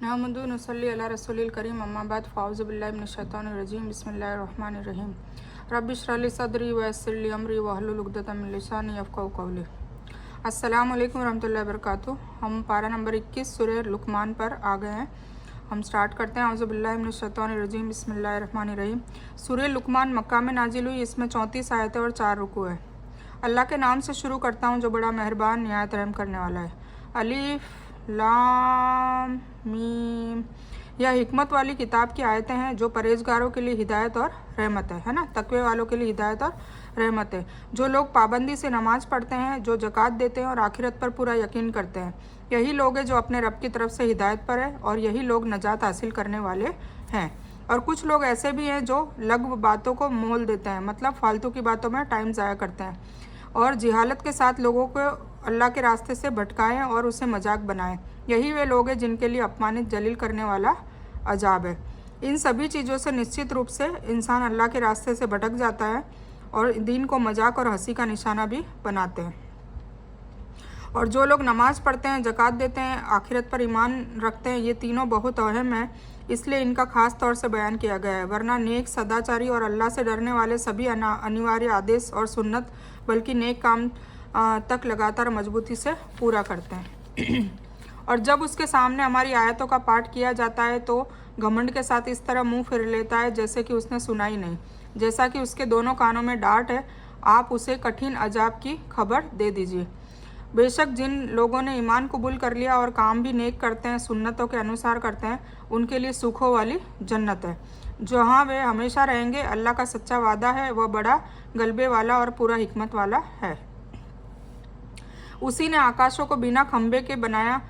नहमदु नसल्ली अला रसूलिल करीम अम्मा बाद फ़ाउज़ु बिल्लाहि मिनश शैतानिर रजीम बिस्मिल्लाहिर रहमानिर रहीम रब्बि इश्रह ली सदरी व यस्सिर ली अमरी वहलुल उक़दतम मिन लिसानी यफ़क़हू क़ौली। अस्सलामु अलैकुम रहमतुल्लाहि व बरकातुहू। हम पारा नंबर 21 सूरह लुक़मान पर आ गए हैं। हम स्टार्ट करते हैं। औज़ु बिल्लाहि मिनश शैतानिर रजीम बिस्मिल्लाहिर रहमानिर रहीम। सूरह लुक़मान मक्का में नाजिल हुई। इसमें 34 आयतें और 4 रुकू है। अल्लाह के नाम से शुरू करता हूँ जो बड़ा मेहरबान निहायत रहम करने वाला है। अलिफ लाम मीम। यह हिकमत वाली किताब की आयतें हैं जो परहेजगारों के लिए हिदायत और रहमत है ना, तकवे वालों के लिए हिदायत और रहमत है। जो लोग पाबंदी से नमाज पढ़ते हैं, जो ज़कात देते हैं और आखिरत पर पूरा यकीन करते हैं, यही लोग हैं जो अपने रब की तरफ से हिदायत पर है और यही लोग नजात हासिल करने वाले हैं। और कुछ लोग ऐसे भी हैं जो लग़्व बातों को मोल देते हैं, मतलब फालतू की बातों में टाइम ज़ाया करते हैं और जिहालत के साथ लोगों को अल्लाह के रास्ते से भटकाएं और उसे मजाक बनाएं। यही वे लोग हैं जिनके लिए अपमानित जलील करने वाला अजाब है। इन सभी चीज़ों से निश्चित रूप से इंसान अल्लाह के रास्ते से भटक जाता है और दीन को मजाक और हंसी का निशाना भी बनाते हैं। और जो लोग नमाज पढ़ते हैं, ज़कात देते हैं, आखिरत पर ईमान रखते हैं, ये तीनों बहुत अहम है, इसलिए इनका खास तौर से बयान किया गया है। वरना नेक, सदाचारी और अल्लाह से डरने वाले सभी अनिवार्य आदेश और सुन्नत बल्कि नेक काम तक लगातार मजबूती से पूरा करते हैं। और जब उसके सामने हमारी आयतों का पाठ किया जाता है तो घमंड के साथ इस तरह मुंह फिर लेता है जैसे कि उसने सुना ही नहीं। जैसा कि उसके दोनों कानों में डांट है, आप उसे कठिन अजाब की खबर दे दीजिए। बेशक जिन लोगों ने ईमान कबूल कर लिया और काम भी नेक करते हैं, सुन्नतों के अनुसार करते हैं, उनके लिए सुखों वाली जन्नत है जहाँ वे हमेशा रहेंगे। अल्लाह का सच्चा वादा है, वह बड़ा गलबे वाला और पूरा हिकमत वाला है। उसी ने आकाशों को बिना खंभे के बनाया,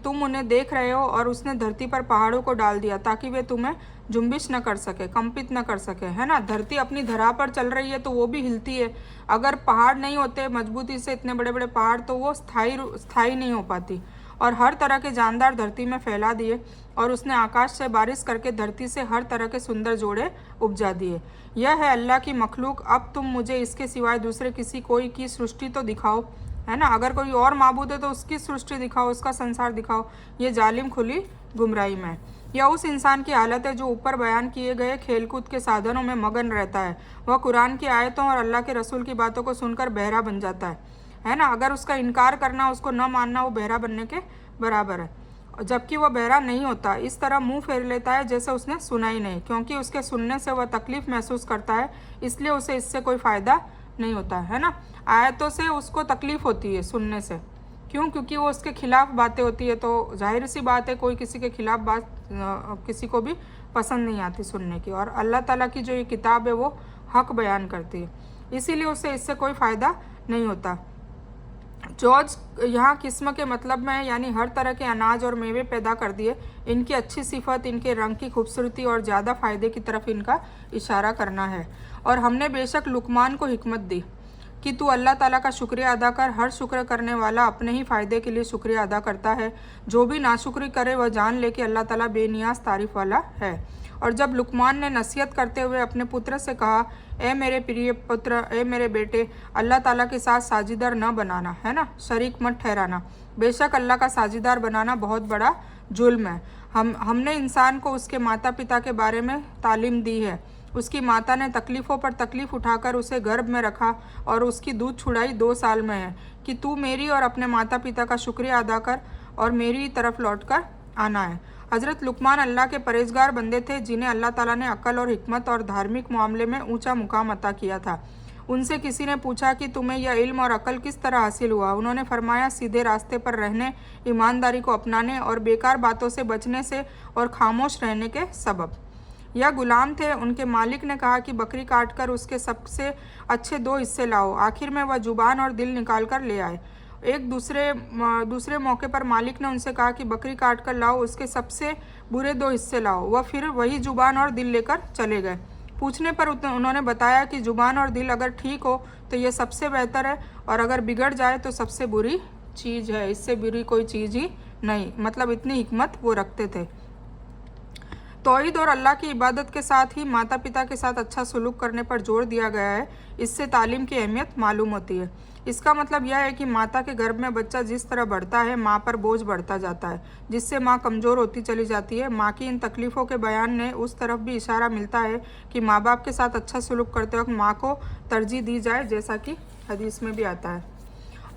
तुम उन्हें देख रहे हो, और उसने धरती पर पहाड़ों को डाल दिया ताकि वे तुम्हें जुम्बिश न कर सके, कंपित न कर सके, है ना। धरती अपनी धरा पर चल रही है तो वो भी हिलती है। अगर पहाड़ नहीं होते मजबूती से, इतने बड़े बड़े पहाड़, तो वो स्थायी नहीं हो पाती। और हर तरह के जानदार धरती में फैला दिए, और उसने आकाश से बारिश करके धरती से हर तरह के सुंदर जोड़े उपजा दिए। यह है अल्लाह की मखलूक। अब तुम मुझे इसके सिवाय दूसरे किसी कोई की सृष्टि तो दिखाओ, है ना। अगर कोई और माबूद है तो उसकी सृष्टि दिखाओ, उसका संसार दिखाओ। ये जालिम खुली गुमराही में। यह उस इंसान की हालत है जो ऊपर बयान किए गए खेलकूद के साधनों में मगन रहता है। वह कुरान की आयतों और अल्लाह के रसूल की बातों को सुनकर बहरा बन जाता है ना। अगर उसका इनकार करना, उसको न मानना, वो बहरा बनने के बराबर है, जबकि वह बहरा नहीं होता। इस तरह मुंह फेर लेता है जैसे उसने सुना ही नहीं, क्योंकि उसके सुनने से वह तकलीफ महसूस करता है, इसलिए उसे इससे कोई फ़ायदा नहीं होता है ना। आयतों से उसको तकलीफ होती है सुनने से, क्यों? क्योंकि वो उसके खिलाफ बातें होती है, तो जाहिर सी बात है कोई किसी के खिलाफ बात किसी को भी पसंद नहीं आती सुनने की। और अल्लाह ताला की जो ये किताब है वो हक बयान करती है, इसीलिए उसे इससे कोई फ़ायदा नहीं होता। जॉर्ज यहाँ किस्म के मतलब में है, यानी हर तरह के अनाज और मेवे पैदा कर दिए। इनकी अच्छी सिफत, इनके रंग की खूबसूरती और ज़्यादा फ़ायदे की तरफ इनका इशारा करना है। और हमने बेशक लुकमान को हिकमत दी कि तू अल्लाह ताला का शुक्रिया अदा कर। हर शुक्र करने वाला अपने ही फ़ायदे के लिए शुक्रिया अदा करता है। जो भी नाशुक्री करे वह जान ले कि अल्लाह ताला बेनियाज तारीफ़ वाला है। और जब लुकमान ने नसीहत करते हुए अपने पुत्र से कहा, ए मेरे प्रिय पुत्र, ए मेरे बेटे, अल्लाह ताला के साथ साझीदार न बनाना, है ना, शरीक मत ठहराना। बेशक अल्लाह का साझीदार बनाना बहुत बड़ा जुल्म है। हमने इंसान को उसके माता पिता के बारे में तालीम दी है। उसकी माता ने तकलीफ़ों पर तकलीफ़ उठाकर उसे गर्भ में रखा और उसकी दूध छुड़ाई 2 साल में है कि तू मेरी और अपने माता पिता का शुक्रिया अदा कर और मेरी तरफ लौट कर आना है। हज़रत लुकमान अल्लाह के परहेजगार बंदे थे जिन्हें अल्लाह ताला ने अक्ल और हिकमत और धार्मिक मामले में ऊंचा मुकाम अता किया था। उनसे किसी ने पूछा कि तुम्हें यह इल्म और अक्ल किस तरह हासिल हुआ? उन्होंने फरमाया, सीधे रास्ते पर रहने, ईमानदारी को अपनाने और बेकार बातों से बचने से और खामोश रहने के सबब। यह गुलाम थे। उनके मालिक ने कहा कि बकरी काट कर उसके सबसे अच्छे 2 हिस्से लाओ। आखिर में वह जुबान और दिल निकाल कर ले आए। एक दूसरे मौके पर मालिक ने उनसे कहा कि बकरी काट कर लाओ, उसके सबसे बुरे 2 हिस्से लाओ। वह फिर वही जुबान और दिल लेकर चले गए। पूछने पर उन्होंने बताया कि जुबान और दिल अगर ठीक हो तो यह सबसे बेहतर है, और अगर बिगड़ जाए तो सबसे बुरी चीज़ है। इससे बुरी कोई चीज़ ही नहीं। मतलब इतनी हिकमत वो रखते थे। तौहीद और अल्लाह की इबादत के साथ ही माता पिता के साथ अच्छा सलूक करने पर जोर दिया गया है। इससे तालीम की अहमियत मालूम होती है। इसका मतलब यह है कि माता के गर्भ में बच्चा जिस तरह बढ़ता है, माँ पर बोझ बढ़ता जाता है, जिससे माँ कमज़ोर होती चली जाती है। माँ की इन तकलीफ़ों के बयान ने उस तरफ भी इशारा मिलता है कि माँ बाप के साथ अच्छा सलूक करते वक्त माँ को तरजीह दी जाए, जैसा कि हदीस में भी आता है।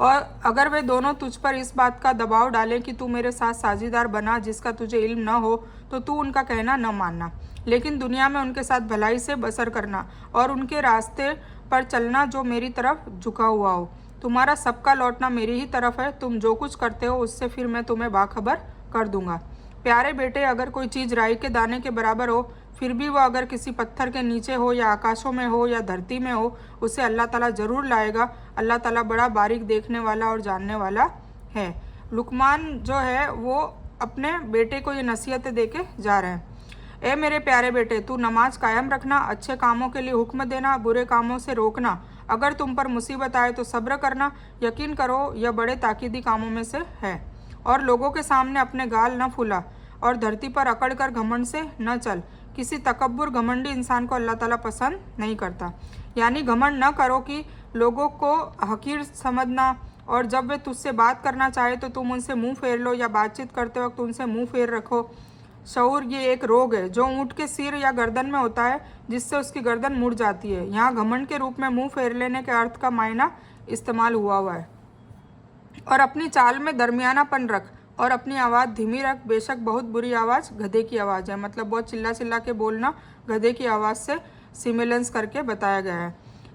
और अगर वे दोनों तुझ पर इस बात का दबाव डालें कि तू मेरे साथ साझीदार बना जिसका तुझे इल्म न हो, तो तू उनका कहना न मानना, लेकिन दुनिया में उनके साथ भलाई से बसर करना और उनके रास्ते पर चलना जो मेरी तरफ झुका हुआ हो। तुम्हारा सबका लौटना मेरी ही तरफ है। तुम जो कुछ करते हो उससे फिर मैं तुम्हें बाखबर कर दूंगा। प्यारे बेटे, अगर कोई चीज़ राई के दाने के बराबर हो, फिर भी वह अगर किसी पत्थर के नीचे हो या आकाशों में हो या धरती में हो, उसे अल्लाह ताला ज़रूर लाएगा। अल्लाह ताला बड़ा बारीक देखने वाला और जानने वाला है। लुकमान जो है वो अपने बेटे को ये नसीहतें दे के जा रहे हैं। ए मेरे प्यारे बेटे, तू नमाज कायम रखना, अच्छे कामों के लिए हुक्म देना, बुरे कामों से रोकना। अगर तुम पर मुसीबत आए तो सब्र करना। यकीन करो यह बड़े ताकीदी कामों में से है। और लोगों के सामने अपने गाल न फूला और धरती पर अकड़ कर घमंड से न चल। किसी तकब्बुर घमंडी इंसान को अल्लाह ताला पसंद नहीं करता। यानी घमंड न करो कि लोगों को हकीर समझना, और जब वे तुझसे बात करना चाहे तो तुम उनसे मुंह फेर लो या बातचीत करते वक्त उनसे मुंह फेर रखो। शऊर ये एक रोग है जो ऊँट के सिर या गर्दन में होता है, जिससे उसकी गर्दन मुड़ जाती है। यहाँ घमंड के रूप में मुंह फेर लेने के अर्थ का मायना इस्तेमाल हुआ है। और अपनी चाल में दरमियानापन रख और अपनी आवाज़ धीमी रख। बेशक बहुत बुरी आवाज़ गधे की आवाज़ है। मतलब बहुत चिल्ला चिल्ला के बोलना गधे की आवाज़ से सिमिलेंस करके बताया गया है।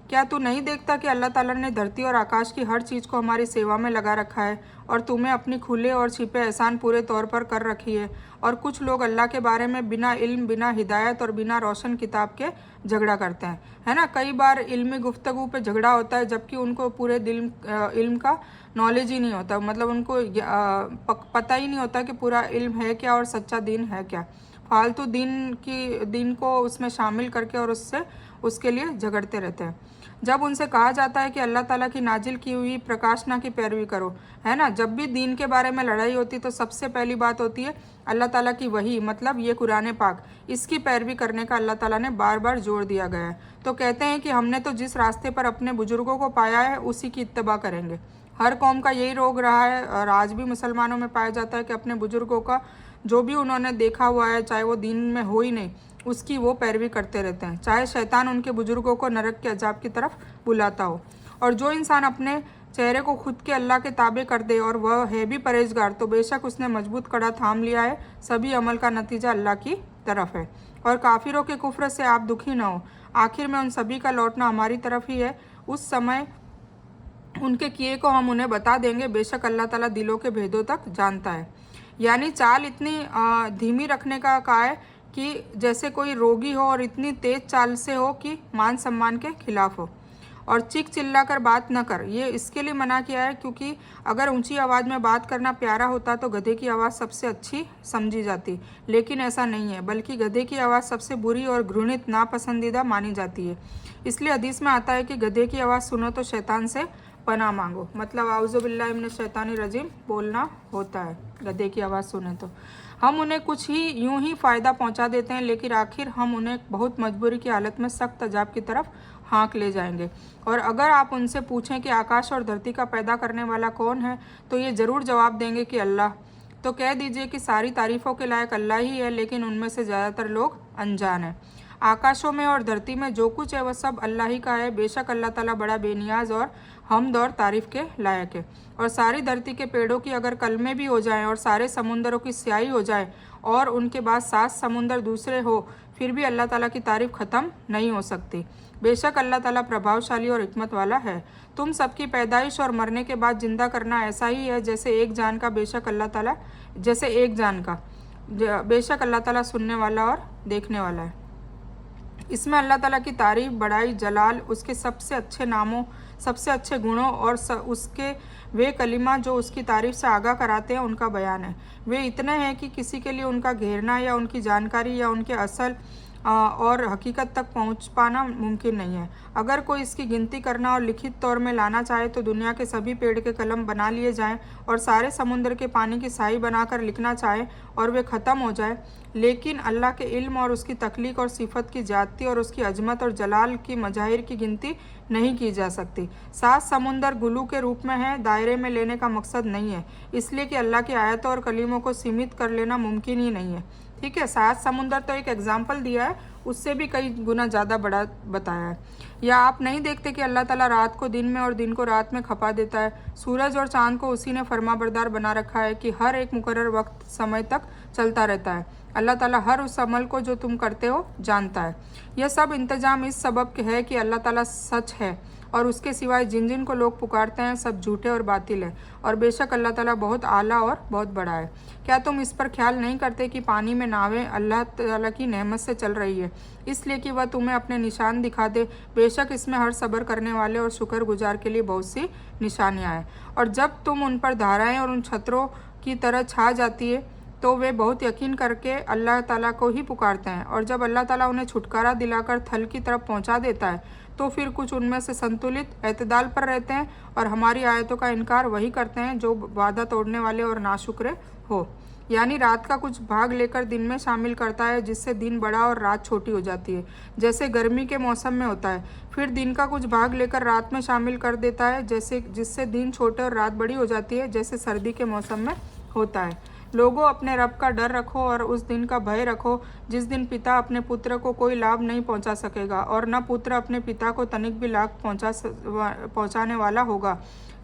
क्या तू नहीं देखता कि अल्लाह ताला ने धरती और आकाश की हर चीज़ को हमारी सेवा में लगा रखा है और तुम्हें अपनी खुले और छिपे एहसान पूरे तौर पर कर रखी है। और कुछ लोग अल्लाह के बारे में बिना इल्म, बिना हिदायत और बिना रोशन किताब के झगड़ा करते हैं, है ना। कई बार इल्मी गुफ्तगू पे झगड़ा होता है, जबकि उनको पूरे इल्म का नॉलेज ही नहीं होता। मतलब उनको पता ही नहीं होता कि पूरा इल्म है क्या और सच्चा दीन है क्या। फालतू दीन को उसमें शामिल करके और उसके लिए झगड़ते रहते हैं। जब उनसे कहा जाता है कि अल्लाह ताला की नाजिल की हुई प्रकाशना की पैरवी करो, है ना। जब भी दीन के बारे में लड़ाई होती तो सबसे पहली बात होती है अल्लाह ताला की वही, मतलब ये कुरान पाक, इसकी पैरवी करने का अल्लाह ताला ने बार बार जोर दिया गया है। तो कहते हैं कि हमने तो जिस रास्ते पर अपने बुजुर्गों को पाया है उसी की इत्तबा करेंगे। हर कौम का यही रोग रहा है और आज भी मुसलमानों में पाया जाता है कि अपने बुजुर्गों का जो भी उन्होंने देखा हुआ है, चाहे वो दीन में हो ही नहीं, उसकी वो पैरवी करते रहते हैं, चाहे शैतान उनके बुजुर्गों को नरक के अजाब की तरफ बुलाता हो। और जो इंसान अपने चेहरे को खुद के अल्लाह के ताबे कर दे और वह है भी परहेजगार, तो बेशक उसने मजबूत कड़ा थाम लिया है। सभी अमल का नतीजा अल्लाह की तरफ है। और काफिरों के कुफ्र से आप दुखी न हो, आखिर में उन सभी का लौटना हमारी तरफ ही है। उस समय उनके किए को हम उन्हें बता देंगे। बेशक अल्लाह ताला दिलों के भेदों तक जानता है। यानी चाल इतनी धीमी रखने का कहा है कि जैसे कोई रोगी हो और इतनी तेज चाल से हो कि मान सम्मान के खिलाफ हो। और चीख चिल्ला कर बात न कर, ये इसके लिए मना किया है क्योंकि अगर ऊंची आवाज़ में बात करना प्यारा होता तो गधे की आवाज़ सबसे अच्छी समझी जाती, लेकिन ऐसा नहीं है, बल्कि गधे की आवाज़ सबसे बुरी और घृणित नापसंदीदा मानी जाती है। इसलिए हदीस में आता है कि गधे की आवाज़ सुनो तो शैतान से पनाह मांगो। मतलब आउज़ुबिल्लाहि मिनश शैतानिर रजीम बोलना होता है गधे की आवाज़ सुने तो। हम उन्हें कुछ ही यूं ही फ़ायदा पहुंचा देते हैं, लेकिन आखिर हम उन्हें बहुत मजबूरी की हालत में सख्त अजाब की तरफ हाँक ले जाएंगे। और अगर आप उनसे पूछें कि आकाश और धरती का पैदा करने वाला कौन है, तो ये ज़रूर जवाब देंगे कि अल्लाह। तो कह दीजिए कि सारी तारीफ़ों के लायक अल्लाह ही है, लेकिन उनमें से ज़्यादातर लोग अनजान हैं। आकाशों में और धरती में जो कुछ है वह सब अल्लाह ही का है। बेशक अल्लाह ताला बड़ा बेनियाज और हमद और तारीफ़ के लायक है। और सारी धरती के पेड़ों की अगर कलमे भी हो जाएं और सारे समुंदरों की स्याही हो जाए और उनके बाद 7 समुंदर दूसरे हो, फिर भी अल्लाह ताला की तारीफ़ ख़त्म नहीं हो सकती। बेशक अल्लाह ताला प्रभावशाली और हिकमत वाला है। तुम सबकी पैदाइश और मरने के बाद जिंदा करना ऐसा ही है जैसे एक जान का, बेशक अल्लाह ताला बेशक अल्लाह ताला सुनने वाला और देखने वाला है। इसमें अल्लाह ताला की तारीफ़, बड़ाई, जलाल, उसके सबसे अच्छे नामों, सबसे अच्छे गुणों और उसके वे कलिमा जो उसकी तारीफ़ से आगाह कराते हैं उनका बयान है। वे इतने हैं कि किसी के लिए उनका घेरना या उनकी जानकारी या उनके असल और हकीकत तक पहुंच पाना मुमकिन नहीं है। अगर कोई इसकी गिनती करना और लिखित तौर में लाना चाहे तो दुनिया के सभी पेड़ के कलम बना लिए जाएं और सारे समुद्र के पानी की स्याही बनाकर लिखना चाहे और वे ख़त्म हो जाए, लेकिन अल्लाह के इल्म और उसकी तख्लीक और सिफत की ज़्यादती और उसकी अजमत और जलाल की मज़ाहिर की गिनती नहीं की जा सकती। 7 समुंदर गुलू के रूप में है, दायरे में लेने का मकसद नहीं है, इसलिए कि अल्लाह की आयतों और कलीमों को सीमित कर लेना मुमकिन ही नहीं है। ठीक है, 7 समुंदर तो एक एग्जाम्पल दिया है, उससे भी कई गुना ज़्यादा बड़ा बताया है। या आप नहीं देखते कि अल्लाह ताला रात को दिन में और दिन को रात में खपा देता है। सूरज और चांद को उसी ने फरमाबरदार बना रखा है कि हर एक मुकर्रर वक्त समय तक चलता रहता है। अल्लाह ताला हर उस अमल को जो तुम करते हो जानता है। यह सब इंतजाम इस सबब के है कि अल्लाह ताला सच है और उसके सिवाय जिन जिन को लोग पुकारते हैं सब झूठे और बातिल है, और बेशक अल्लाह ताला बहुत आला और बहुत बड़ा है। क्या तुम इस पर ख्याल नहीं करते कि पानी में नावें अल्लाह ताला की नेमत से चल रही है, इसलिए कि वह तुम्हें अपने निशान दिखा दे। बेशक इसमें हर सब्र करने वाले और शुक्रगुजार के लिए बहुत सी निशानियाँ हैं। और जब तुम उन पर धाराएँ और उन छतरों की तरह छा जाती है तो वे बहुत यकीन करके अल्लाह ताला को ही पुकारते हैं, और जब अल्लाह ताला उन्हें छुटकारा दिलाकर थल की तरफ पहुंचा देता है तो फिर कुछ उनमें से संतुलित एतदाल पर रहते हैं और हमारी आयतों का इनकार वही करते हैं जो वादा तोड़ने वाले और नाशुक्रे हो। यानी रात का कुछ भाग लेकर दिन में शामिल करता है, जिससे दिन बड़ा और रात छोटी हो जाती है, जैसे गर्मी के मौसम में होता है। फिर दिन का कुछ भाग लेकर रात में शामिल कर देता है, जैसे जिससे दिन छोटे और रात बड़ी हो जाती है, जैसे सर्दी के मौसम में होता है। लोगों, अपने रब का डर रखो और उस दिन का भय रखो जिस दिन पिता अपने पुत्र को कोई लाभ नहीं पहुंचा सकेगा और न पुत्र अपने पिता को तनिक भी लाभ पहुंचाने वाला होगा।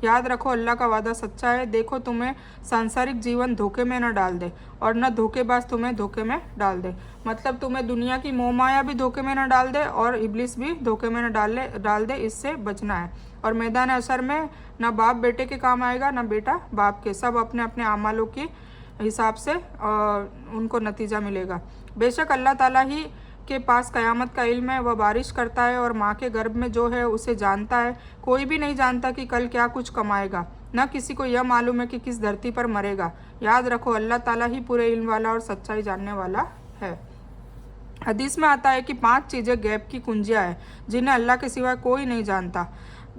याद रखो, अल्लाह का वादा सच्चा है। देखो, तुम्हें सांसारिक जीवन धोखे में न डाल दे और न धोखेबाज तुम्हें धोखे में डाल दे। मतलब तुम्हें दुनिया की मोहमाया भी धोखे में न डाल दे और इब्लिस भी धोखे में न डाल दे, इससे बचना है। और मैदान असर में न बाप बेटे के काम आएगा न बेटा बाप के, सब अपने अपने आमालों की हिसाब से उनको नतीजा मिलेगा। बेशक अल्लाह ताला ही के पास क़यामत का इल्म है, वह बारिश करता है और माँ के गर्भ में जो है उसे जानता है। कोई भी नहीं जानता कि कल क्या कुछ कमाएगा, न किसी को यह मालूम है कि किस धरती पर मरेगा। याद रखो, अल्लाह ताला ही पूरे इल्म वाला और सच्चाई जानने वाला है। हदीस में आता है कि 5 चीज़ें गैब की कुंजियाँ हैं जिन्हें अल्लाह के सिवा कोई नहीं जानता।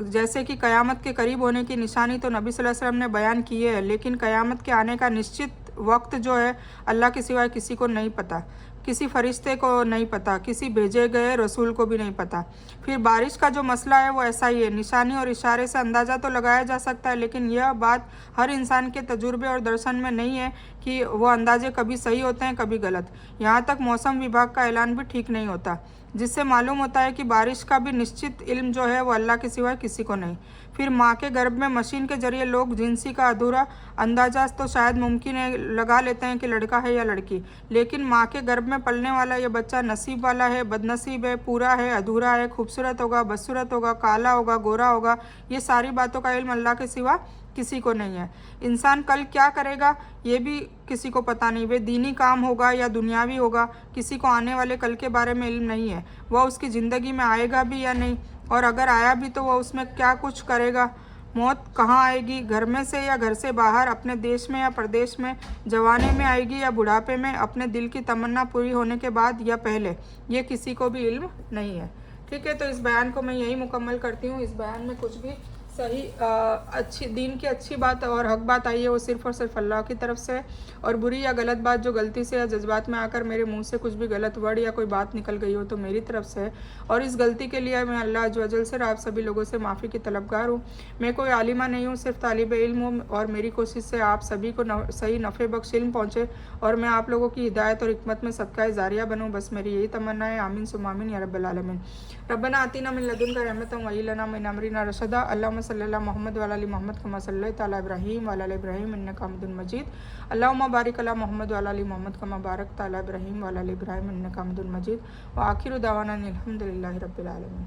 जैसे कि क़यामत के करीब होने की निशानी तो नबी सल्लल्लाहु अलैहि वसल्लम ने बयान की है, लेकिन क़यामत के आने का निश्चित वक्त जो है अल्लाह के सिवाय किसी को नहीं पता, किसी फरिश्ते को नहीं पता, किसी भेजे गए रसूल को भी नहीं पता। फिर बारिश का जो मसला है वो ऐसा ही है। निशानी और इशारे से अंदाज़ा तो लगाया जा सकता है, लेकिन यह बात हर इंसान के तजुर्बे और दर्शन में नहीं है कि वो अंदाजे कभी सही होते हैं कभी गलत। यहाँ तक मौसम विभाग का ऐलान भी ठीक नहीं होता, जिससे मालूम होता है कि बारिश का भी निश्चित इल्म जो है वो अल्लाह के सिवाय किसी को नहीं। फिर माँ के गर्भ में मशीन के जरिए लोग जिनसी का अधूरा अंदाजा तो शायद मुमकिन है लगा लेते हैं कि लड़का है या लड़की, लेकिन माँ के गर्भ में पलने वाला यह बच्चा नसीब वाला है, बदनसीब है, पूरा है, अधूरा है, खूबसूरत होगा, बदसूरत होगा, काला होगा, गोरा होगा, ये सारी बातों का इल्म अल्लाह के सिवा किसी को नहीं है। इंसान कल क्या करेगा ये भी किसी को पता नहीं, वे दीनी काम होगा या दुनियावी होगा, किसी को आने वाले कल के बारे में इल्म नहीं है। वह उसकी ज़िंदगी में आएगा भी या नहीं, और अगर आया भी तो वह उसमें क्या कुछ करेगा। मौत कहाँ आएगी, घर में से या घर से बाहर, अपने देश में या प्रदेश में, जवानी में आएगी या बुढ़ापे में, अपने दिल की तमन्ना पूरी होने के बाद या पहले, ये किसी को भी इल्म नहीं है। ठीक है, तो इस बयान को मैं यही मुकम्मल करती हूँ। इस बयान में कुछ भी सही अच्छी दीन की अच्छी बात और हक बात आई है वो सिर्फ़ और सिर्फ अल्लाह की तरफ से है, और बुरी या गलत बात जो गलती से या जज्बात में आकर मेरे मुंह से कुछ भी गलत वर्ड या कोई बात निकल गई हो तो मेरी तरफ से है, और इस गलती के लिए मैं अल्लाह अज़्ज़ व जल से आप सभी लोगों से माफ़ी की तलबगार हूँ। मैं कोई आलिमा नहीं हूँ, सिर्फ तालिब इल्म हूँ, और मेरी कोशिश से आप सभी को सही नफ़े बख्श इल्म पहुँचे और मैं आप लोगों की हिदायत और हिकमत में सदका जारिया बनूँ। बस मेरी यही तमन्ना है। आमीन सुम्मा आमीन या रब्बल आलमीन। रब्बना आतीना मिन लदुनका रहमतन व हय्यि लना मिन अमरिना रशदा। अल्लाहुम्मा सल्लि अला मोहम्मद व अला आलि मोहम्मद कमा सल्लैता अला इब्राहीम व अला आलि इब्राहीम इन्नका हमीदुम मजीद। अल्लाहुम्मा बारिक अला मोहम्मद व अला आलि मोहम्मद कमा बारकता अला इब्राहीम व अला आलि इब्राहीम इन्नका हमीदुम मजीद। व आखिरु दावाना अनिल हम्दुलिल्लाहि रब्बिल आलमीन।